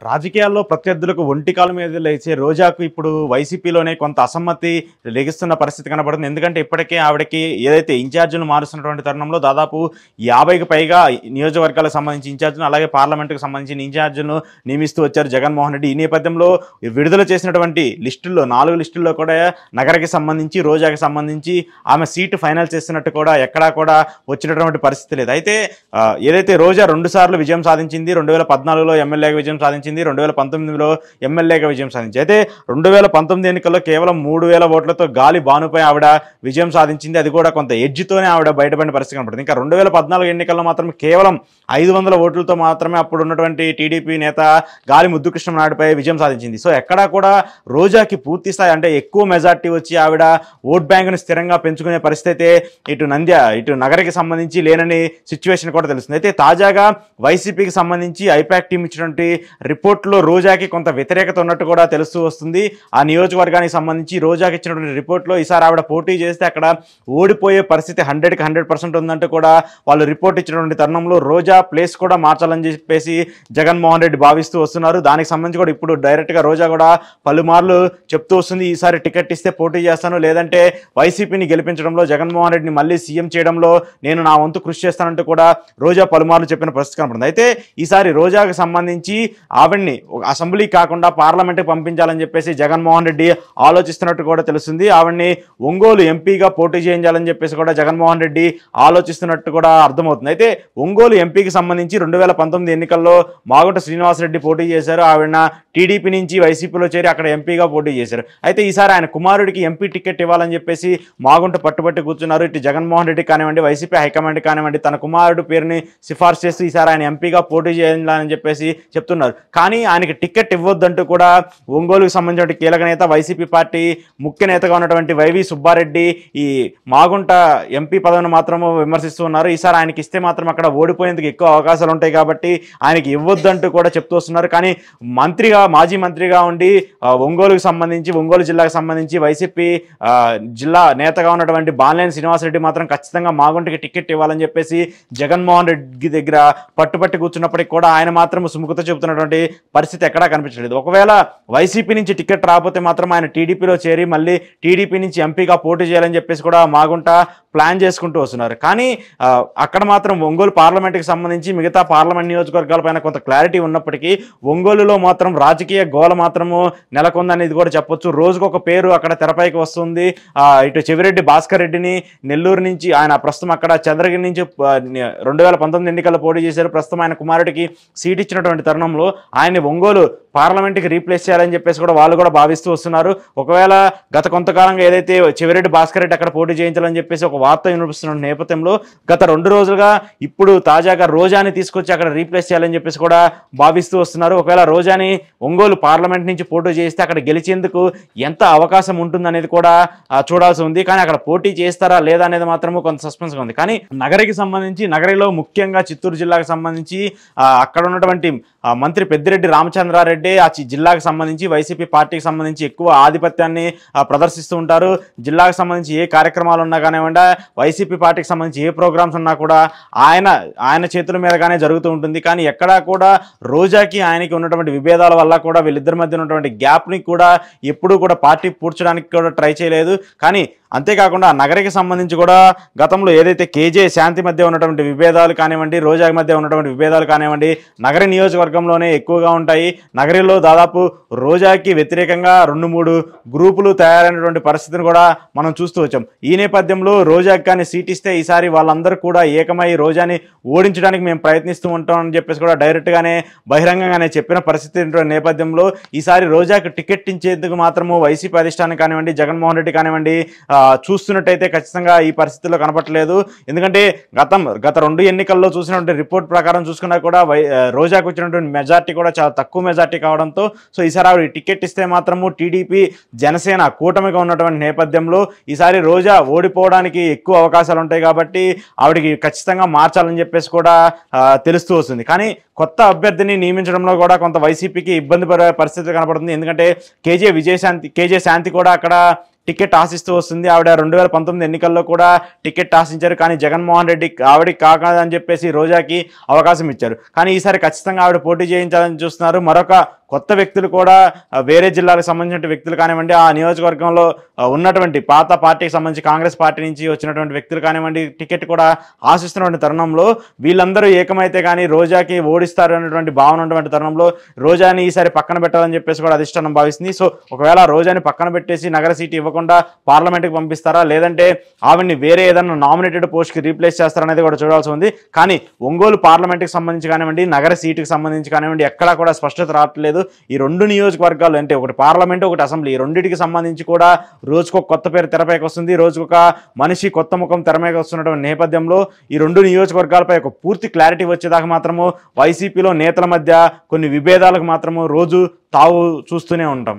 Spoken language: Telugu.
రాజకీయాల్లో ప్రత్యర్థులకు ఒంటికాల మీద లేచే రోజాకు ఇప్పుడు వైసీపీలోనే కొంత అసమ్మతి లెగిస్తున్న పరిస్థితి కనబడుతుంది. ఎందుకంటే ఇప్పటికే ఆవిడకి ఏదైతే ఇన్ఛార్జీలు మారుస్తున్నటువంటి తరుణంలో దాదాపు 50కి పైగా నియోజకవర్గాలకు సంబంధించి ఇన్ఛార్జీలు, అలాగే పార్లమెంటుకు సంబంధించిన ఇన్ఛార్జీలను నియమిస్తూ వచ్చారు జగన్మోహన్ రెడ్డి. ఈ నేపథ్యంలో విడుదల చేసినటువంటి లిస్టుల్లో 4 లిస్టుల్లో కూడా నగరకి సంబంధించి, రోజాకి సంబంధించి ఆమె సీటు ఫైనల్ చేస్తున్నట్టు కూడా ఎక్కడా కూడా వచ్చినటువంటి పరిస్థితి లేదు. అయితే ఏదైతే రోజా 2 సార్లు విజయం సాధించింది, 2014లో ఎమ్మెల్యేగా విజయం సాధించింది, 2019లో ఎమ్మెల్యేగా విజయం సాధించింది. అయితే 2019 ఎన్నికల్లో కేవలం 3000 ఓట్లతో గాలి బానుపై ఆవిడ విజయం సాధించింది. అది కూడా కొంత ఎడ్జ్తోనే ఆవిడ బయటపడిన పరిస్థితి కనపడుతుంది. ఇంకా 2014 ఎన్నికల్లో మాత్రం కేవలం 500 ఓట్లతో మాత్రమే అప్పుడు ఉన్నటువంటి టీడీపీ నేత గాలి ముద్దుకృష్ణనాయుడుపై విజయం సాధించింది. సో ఎక్కడా కూడా రోజాకి పూర్తి స్థాయి అంటే ఎక్కువ మెజార్టీ వచ్చి ఆవిడ ఓట్ బ్యాంకును స్థిరంగా పెంచుకునే పరిస్థితి అయితే ఇటు నగరికి సంబంధించి లేనని సిచ్యువేషన్ కూడా తెలుస్తుంది. అయితే తాజాగా వైసీపీకి సంబంధించి ఐపాక్ టీం ఇచ్చినటువంటి రిపోర్ట్లో రోజాకి కొంత వ్యతిరేకత ఉన్నట్టు కూడా తెలుస్తూ వస్తుంది. ఆ నియోజకవర్గానికి సంబంధించి రోజాకి ఇచ్చినటువంటి రిపోర్ట్లో ఈసారి ఆవిడ పోటీ చేస్తే అక్కడ ఓడిపోయే పరిస్థితి 100కి 100% ఉందంటూ కూడా వాళ్ళు రిపోర్ట్ ఇచ్చినటువంటి తరుణంలో రోజా ప్లేస్ కూడా మార్చాలని చెప్పేసి జగన్మోహన్ రెడ్డి భావిస్తూ వస్తున్నారు. దానికి సంబంధించి కూడా ఇప్పుడు డైరెక్ట్గా రోజా కూడా పలుమార్లు చెప్తూ వస్తుంది, ఈసారి టికెట్ ఇస్తే పోటీ చేస్తాను, లేదంటే వైసీపీని గెలిపించడంలో జగన్మోహన్ రెడ్డిని మళ్ళీ సీఎం చేయడంలో నేను నా వంతు కృషి చేస్తానంటూ కూడా రోజా పలుమార్లు చెప్పిన పరిస్థితి కనపడుతుంది. అయితే ఈసారి రోజాకు సంబంధించి ఆవిడ్ని అసెంబ్లీ కాకుండా పార్లమెంట్కి పంపించాలని చెప్పేసి జగన్మోహన్ రెడ్డి ఆలోచిస్తున్నట్టు కూడా తెలుస్తుంది. ఆవిడ్ని ఒంగోలు ఎంపీగా పోటీ చేయించాలని చెప్పేసి కూడా జగన్మోహన్ రెడ్డి ఆలోచిస్తున్నట్టు కూడా అర్థమవుతుంది. అయితే ఒంగోలు ఎంపీకి సంబంధించి 2019 ఎన్నికల్లో మాగుంట శ్రీనివాసరెడ్డి పోటీ చేశారు. ఆవిడ టీడీపీ నుంచి వైసీపీలో చేరి అక్కడ ఎంపీగా పోటీ చేశారు. అయితే ఈసారి ఆయన కుమారుడికి ఎంపీ టికెట్ ఇవ్వాలని చెప్పేసి మాగుంట పట్టుబట్టి కూర్చున్నారు. ఇటు జగన్మోహన్ రెడ్డి కానివ్వండి, వైసీపీ హైకమాండ్ కానివ్వండి, తన కుమారుడు పేరుని సిఫార్సు చేస్తూ ఈసారి ఆయన ఎంపీగా పోటీ చేయాలని చెప్పేసి చెప్తున్నారు. కానీ ఆయనకి టికెట్ ఇవ్వద్దంటూ కూడా ఒంగోలుకు సంబంధించిన కీలక నేత, వైసీపీ పార్టీ ముఖ్య నేతగా ఉన్నటువంటి వైవి సుబ్బారెడ్డి ఈ మాగుంట ఎంపీ పదవిని మాత్రం విమర్శిస్తూ ఉన్నారు. ఈసారి ఆయనకి ఇస్తే మాత్రం అక్కడ ఓడిపోయేందుకు ఎక్కువ అవకాశాలు ఉంటాయి కాబట్టి ఆయనకి ఇవ్వద్దంటూ కూడా చెప్తూ వస్తున్నారు. కానీ మాజీ మంత్రిగా ఉండి ఒంగోలు జిల్లాకు సంబంధించి వైసీపీ జిల్లా నేతగా ఉన్నటువంటి బాలినేని శ్రీనివాసరెడ్డి మాత్రం ఖచ్చితంగా మాగుంటకి టికెట్ ఇవ్వాలని చెప్పేసి జగన్మోహన్ రెడ్డి దగ్గర పట్టుపట్టి కూర్చున్నప్పటికీ కూడా ఆయన మాత్రం సుముఖత చెబుతున్నటువంటి పరిస్థితి ఎక్కడా కనిపించలేదు. ఒకవేళ వైసీపీ నుంచి టికెట్ రాకపోతే మాత్రం ఆయన టీడీపీలో చేరి మళ్ళీ టీడీపీ నుంచి ఎంపీగా పోటీ చేయాలని చెప్పేసి కూడా మాగుంట ప్లాన్ చేసుకుంటూ వస్తున్నారు. కానీ అక్కడ మాత్రం ఒంగోలు పార్లమెంట్కి సంబంధించి మిగతా పార్లమెంట్ నియోజకవర్గాలపైన కొంత క్లారిటీ ఉన్నప్పటికీ ఒంగోలులో మాత్రం రాజకీయ గోల మాత్రము నెలకొందనేది కూడా చెప్పొచ్చు. రోజుకొక పేరు అక్కడ తెరపైకి వస్తుంది. ఇటు చెవిరెడ్డి భాస్కర్ రెడ్డిని నెల్లూరు నుంచి ఆయన ప్రస్తుతం అక్కడ చంద్రగిరి నుంచి 2019 ఎన్నికల్లో పోటీ చేశారు. ప్రస్తుతం ఆయన కుమారుడికి సీట్ ఇచ్చినటువంటి తరుణంలో ఆయన్ని ఒంగోలు పార్లమెంట్కి రీప్లేస్ చేయాలని చెప్పేసి కూడా వాళ్ళు కూడా భావిస్తూ వస్తున్నారు. ఒకవేళ గత కొంతకాలంగా ఏదైతే చెవిరెడ్డి భాస్కర్ రెడ్డి అక్కడ పోటీ చేయించాలని చెప్పేసి ఒక వార్త వినిపిస్తున్న నేపథ్యంలో గత 2 రోజులుగా ఇప్పుడు తాజాగా రోజాని తీసుకొచ్చి అక్కడ రీప్లేస్ చేయాలని చెప్పేసి కూడా భావిస్తూ వస్తున్నారు. ఒకవేళ రోజాని ఒంగోలు పార్లమెంట్ నుంచి పోటీ చేస్తే అక్కడ గెలిచేందుకు ఎంత అవకాశం ఉంటుందనేది కూడా చూడాల్సి ఉంది. కానీ అక్కడ పోటీ చేస్తారా లేదా అనేది మాత్రము కొంత సస్పెన్స్గా ఉంది. కానీ నగరిలో ముఖ్యంగా చిత్తూరు జిల్లాకు సంబంధించి అక్కడ ఉన్నటువంటి మంత్రి పెద్దిరెడ్డి రామచంద్రారెడ్డి ఆ జిల్లాకు సంబంధించి వైసీపీ పార్టీకి సంబంధించి ఎక్కువ ఆధిపత్యాన్ని ప్రదర్శిస్తూ ఉంటారు. జిల్లాకు సంబంధించి ఏ కార్యక్రమాలు ఉన్నా కానివ్వండి, వైసీపీ పార్టీకి సంబంధించి ఏ ప్రోగ్రామ్స్ ఉన్నా కూడా ఆయన చేతుల మీదగానే జరుగుతూ ఉంటుంది. కానీ ఎక్కడా కూడా రోజాకి ఆయనకి ఉన్నటువంటి విభేదాల వల్ల కూడా వీళ్ళిద్దరి మధ్య ఉన్నటువంటి గ్యాప్ని కూడా ఎప్పుడూ కూడా పార్టీ పూడ్చడానికి కూడా ట్రై చేయలేదు. కానీ అంతేకాకుండా నగరికి సంబంధించి కూడా గతంలో ఏదైతే కేజే శాంతి మధ్య ఉన్నటువంటి విభేదాలు కానివ్వండి, రోజా మధ్య ఉన్నటువంటి విభేదాలు కానివ్వండి నగర నియోజకవర్గంలోనే ఎక్కువగా ఉంటాయి. నగరిలో దాదాపు రోజాకి వ్యతిరేకంగా 2-3 గ్రూపులు తయారైనటువంటి పరిస్థితిని కూడా మనం చూస్తూ వచ్చాం. ఈ నేపథ్యంలో రోజాకి కానీ సీట్ ఇస్తే ఈసారి వాళ్ళందరూ కూడా ఏకమై రోజాని ఓడించడానికి మేము ప్రయత్నిస్తూ ఉంటామని చెప్పేసి కూడా డైరెక్ట్గానే బహిరంగంగానే చెప్పిన పరిస్థితి నేపథ్యంలో ఈసారి రోజాకి టికెట్ ఇచ్చేందుకు మాత్రము వైసీపీ అధిష్టానం కానివ్వండి, జగన్మోహన్ రెడ్డి కానివ్వండి చూస్తున్నట్టయితే ఖచ్చితంగా ఈ పరిస్థితుల్లో కనపట్లేదు. ఎందుకంటే గత 2 ఎన్నికల్లో చూసినటువంటి రిపోర్ట్ ప్రకారం చూసుకున్నా కూడా రోజాకు వచ్చినటువంటి మెజార్టీ కూడా చాలా తక్కువ మెజార్టీ కావడంతో సో ఈసారి ఆవిడ టికెట్ ఇస్తే మాత్రము టీడీపీ జనసేన కూటమిగా ఉన్నటువంటి నేపథ్యంలో ఈసారి రోజా ఓడిపోవడానికి ఎక్కువ అవకాశాలు ఉంటాయి కాబట్టి ఆవిడకి ఖచ్చితంగా మార్చాలని చెప్పేసి కూడా తెలుస్తూ వస్తుంది. కానీ కొత్త అభ్యర్థిని నియమించడంలో కూడా కొంత వైసీపీకి ఇబ్బంది పడే పరిస్థితి కనపడుతుంది. ఎందుకంటే కేజే శాంతి కూడా అక్కడ టికెట్ ఆశిస్తూ వస్తుంది. ఆవిడ 2019 ఎన్నికల్లో కూడా టికెట్ ఆశించారు. కానీ జగన్మోహన్ రెడ్డి ఆవిడకి కాకదని చెప్పేసి రోజాకి అవకాశం ఇచ్చారు. కానీ ఈసారి ఖచ్చితంగా ఆవిడ పోటీ చేయించాలని చూస్తున్నారు. మరొక కొత్త వ్యక్తులు కూడా వేరే జిల్లాలకు సంబంధించిన వ్యక్తులు కానివ్వండి, ఆ నియోజకవర్గంలో ఉన్నటువంటి పాత పార్టీకి సంబంధించి కాంగ్రెస్ పార్టీ నుంచి వచ్చినటువంటి వ్యక్తులు కానివ్వండి టికెట్ కూడా ఆశిస్తున్నటువంటి తరుణంలో వీళ్ళందరూ ఏకమైతే కానీ రోజాకి ఓడిస్తారు అనేటువంటి భావన ఉన్నటువంటి తరుణంలో రోజాని ఈసారి పక్కన పెట్టాలని చెప్పేసి కూడా అధిష్టానం భావిస్తుంది. సో ఒకవేళ రోజాని పక్కన పెట్టేసి నగర సీటు ఇవ్వకుండా పార్లమెంట్కి పంపిస్తారా, లేదంటే ఆవిడ్ని వేరే ఏదైనా నామినేటెడ్ పోస్ట్కి రీప్లేస్ చేస్తారనేది కూడా చూడాల్సి ఉంది. కానీ ఒంగోలు పార్లమెంట్కి సంబంధించి కానివ్వండి, నగర సీటుకి సంబంధించి కానివ్వండి ఎక్కడా కూడా స్పష్టత రావట్లేదు. ఈ రెండు నియోజకవర్గాలు అంటే ఒకటి పార్లమెంట్ ఒకటి అసెంబ్లీ, ఈ రెండింటికి సంబంధించి కూడా రోజుకొక కొత్త పేరు తెరపైకి వస్తుంది. రోజుకొక మనిషి కొత్త ముఖం తెరపైకి వస్తున్నటువంటి నేపథ్యంలో ఈ రెండు నియోజకవర్గాలపై ఒక పూర్తి క్లారిటీ వచ్చేదాకా మాత్రము వైసీపీలో నేతల మధ్య కొన్ని విభేదాలకు మాత్రము రోజు తావు చూస్తూనే ఉంటాం.